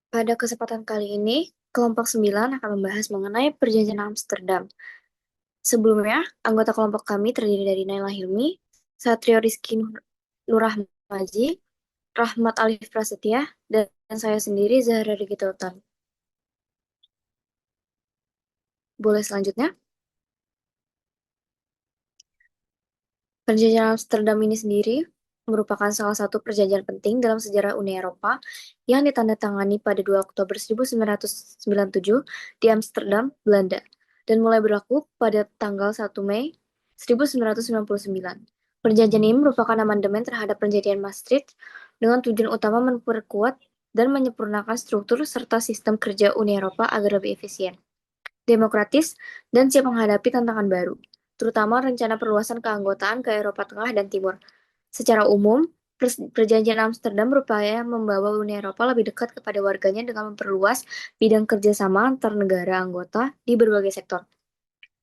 Pada kesempatan kali ini, kelompok 9 akan membahas mengenai Perjanjian Amsterdam. Sebelumnya, anggota kelompok kami terdiri dari Naila Hilmi, Satrio Rizky Nurrahmaji, Rahmat Alif Prasetya, dan saya sendiri Zahra Regitautan. Boleh selanjutnya? Perjanjian Amsterdam ini sendiri merupakan salah satu perjanjian penting dalam sejarah Uni Eropa yang ditandatangani pada 2 Oktober 1997 di Amsterdam, Belanda, dan mulai berlaku pada tanggal 1 Mei 1999. Perjanjian ini merupakan amandemen terhadap Perjanjian Maastricht dengan tujuan utama memperkuat dan menyempurnakan struktur serta sistem kerja Uni Eropa agar lebih efisien, demokratis, dan siap menghadapi tantangan baru, terutama rencana perluasan keanggotaan ke Eropa Tengah dan Timur. Secara umum, Perjanjian Amsterdam berupaya membawa Uni Eropa lebih dekat kepada warganya dengan memperluas bidang kerjasama antar negara anggota di berbagai sektor.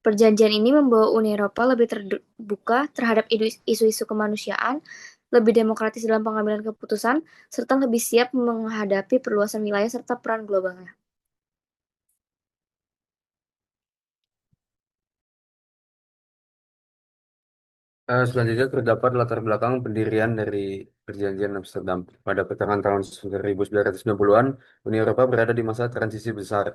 Perjanjian ini membawa Uni Eropa lebih terbuka terhadap isu-isu kemanusiaan, lebih demokratis dalam pengambilan keputusan, serta lebih siap menghadapi perluasan wilayah serta peran globalnya. Selanjutnya terdapat latar belakang pendirian dari Perjanjian Amsterdam. Pada pertengahan tahun 1990-an, Uni Eropa berada di masa transisi besar,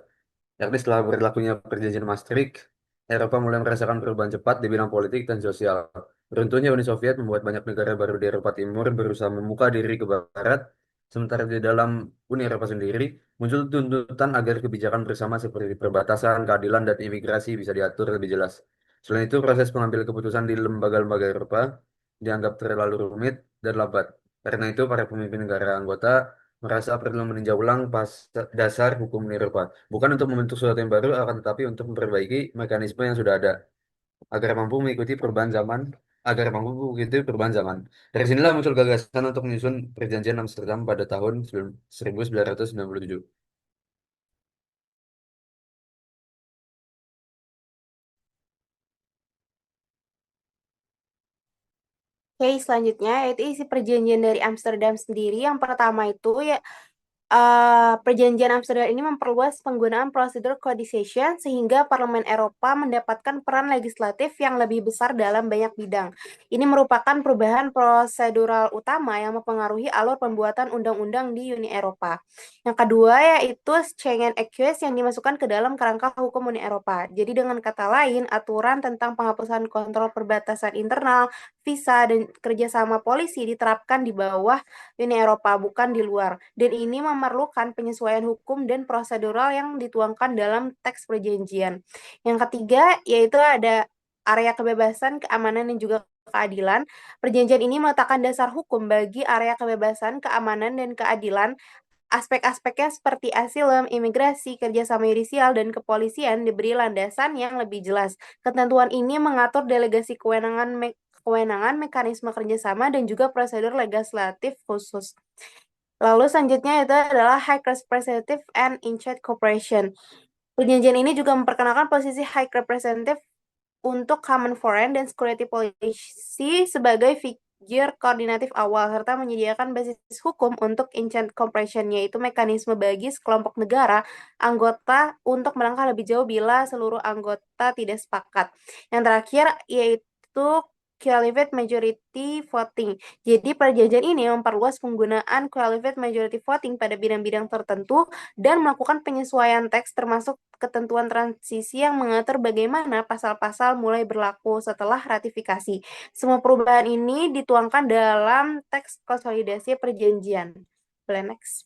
yakni setelah berlakunya Perjanjian Maastricht, Eropa mulai merasakan perubahan cepat di bidang politik dan sosial. Runtuhnya Uni Soviet membuat banyak negara baru di Eropa Timur berusaha membuka diri ke Barat, sementara di dalam Uni Eropa sendiri muncul tuntutan agar kebijakan bersama seperti perbatasan, keadilan, dan imigrasi bisa diatur lebih jelas. Selain itu, proses pengambilan keputusan di lembaga-lembaga Eropa dianggap terlalu rumit dan lambat. Karena itu, para pemimpin negara anggota merasa perlu meninjau ulang dasar hukum Uni Eropa, bukan untuk membentuk sesuatu yang baru, akan tetapi untuk memperbaiki mekanisme yang sudah ada agar mampu mengikuti perubahan zaman, agar mampu mengikuti perubahan zaman. Dari sinilah muncul gagasan untuk menyusun Perjanjian Amsterdam pada tahun 1997. Oke, selanjutnya yaitu isi perjanjian dari Amsterdam sendiri. Yang pertama itu ya perjanjian Amsterdam ini memperluas penggunaan prosedur codecision sehingga Parlemen Eropa mendapatkan peran legislatif yang lebih besar dalam banyak bidang. Ini merupakan perubahan prosedural utama yang mempengaruhi alur pembuatan undang-undang di Uni Eropa. Yang kedua yaitu Schengen Acquis yang dimasukkan ke dalam kerangka hukum Uni Eropa. Jadi dengan kata lain, aturan tentang penghapusan kontrol perbatasan internal, visa, dan kerjasama polisi diterapkan di bawah Uni Eropa, bukan di luar. Dan ini memerlukan penyesuaian hukum dan prosedural yang dituangkan dalam teks perjanjian. Yang ketiga, yaitu ada area kebebasan, keamanan, dan juga keadilan. Perjanjian ini meletakkan dasar hukum bagi area kebebasan, keamanan, dan keadilan. Aspek-aspeknya seperti asilem, imigrasi, kerjasama yudisial, dan kepolisian diberi landasan yang lebih jelas. Ketentuan ini mengatur delegasi kewenangan, mekanisme kerjasama, dan juga prosedur legislatif khusus. Lalu selanjutnya itu adalah High Representative and In-Charge Cooperation. Perjanjian ini juga memperkenalkan posisi High Representative untuk Common Foreign dan Security Policy sebagai figur koordinatif awal, serta menyediakan basis hukum untuk In-Charge Cooperation, yaitu mekanisme bagi sekelompok negara anggota untuk melangkah lebih jauh bila seluruh anggota tidak sepakat. Yang terakhir yaitu Qualified Majority Voting. Jadi perjanjian ini memperluas penggunaan Qualified Majority Voting pada bidang-bidang tertentu dan melakukan penyesuaian teks termasuk ketentuan transisi yang mengatur bagaimana pasal-pasal mulai berlaku setelah ratifikasi. Semua perubahan ini dituangkan dalam teks konsolidasi perjanjian. Boleh next.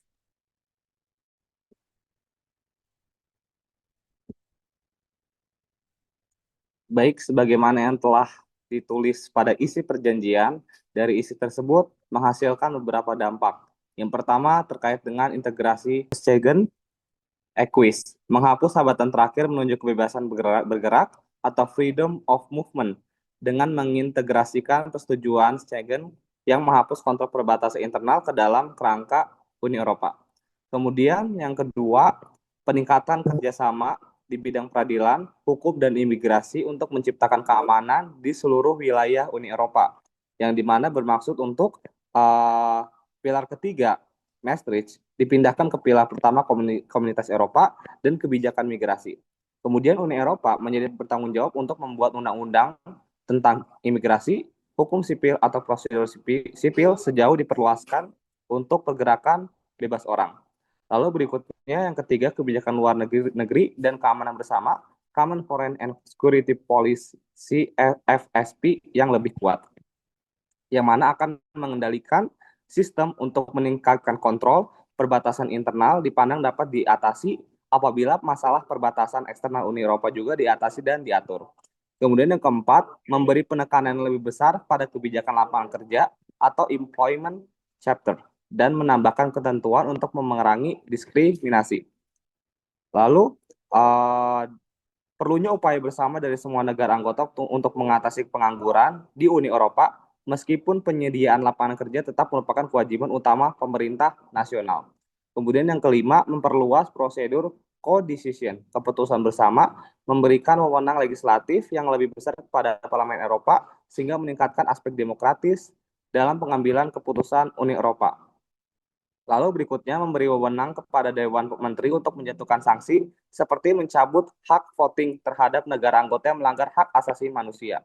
Baik, sebagaimana yang telah ditulis pada isi perjanjian, dari isi tersebut menghasilkan beberapa dampak. Yang pertama terkait dengan integrasi Schengen Acquis, menghapus hambatan terakhir menuju kebebasan bergerak atau freedom of movement dengan mengintegrasikan persetujuan Schengen yang menghapus kontrol perbatasan internal ke dalam kerangka Uni Eropa. Kemudian yang kedua, peningkatan kerjasama di bidang peradilan, hukum, dan imigrasi untuk menciptakan keamanan di seluruh wilayah Uni Eropa, yang dimana bermaksud untuk pilar ketiga Maastricht dipindahkan ke pilar pertama Komunitas Eropa dan kebijakan migrasi. Kemudian Uni Eropa menjadi bertanggung jawab untuk membuat undang-undang tentang imigrasi, hukum sipil atau prosedur sipil sejauh diperluaskan untuk pergerakan bebas orang. Lalu berikutnya yang ketiga, kebijakan luar negeri dan keamanan bersama, Common Foreign and Security Policy (FSP) yang lebih kuat, yang mana akan mengendalikan sistem untuk meningkatkan kontrol perbatasan internal dipandang dapat diatasi apabila masalah perbatasan eksternal Uni Eropa juga diatasi dan diatur. Kemudian yang keempat, memberi penekanan lebih besar pada kebijakan lapangan kerja atau employment chapter dan menambahkan ketentuan untuk memerangi diskriminasi. Lalu, perlunya upaya bersama dari semua negara anggota untuk mengatasi pengangguran di Uni Eropa, meskipun penyediaan lapangan kerja tetap merupakan kewajiban utama pemerintah nasional. Kemudian yang kelima, memperluas prosedur co-decision, keputusan bersama, memberikan wewenang legislatif yang lebih besar kepada Parlemen Eropa, sehingga meningkatkan aspek demokratis dalam pengambilan keputusan Uni Eropa. Lalu berikutnya memberi wewenang kepada Dewan Menteri untuk menjatuhkan sanksi seperti mencabut hak voting terhadap negara anggota yang melanggar hak asasi manusia.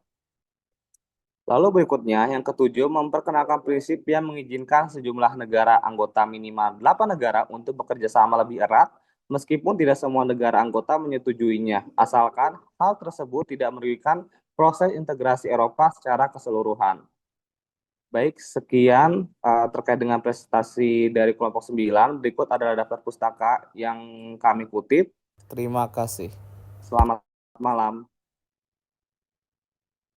Lalu berikutnya yang ketujuh, memperkenalkan prinsip yang mengizinkan sejumlah negara anggota minimal 8 negara untuk bekerja sama lebih erat meskipun tidak semua negara anggota menyetujuinya, asalkan hal tersebut tidak merugikan proses integrasi Eropa secara keseluruhan. Baik, sekian terkait dengan presentasi dari kelompok 9. Berikut adalah daftar pustaka yang kami kutip. Terima kasih. Selamat malam.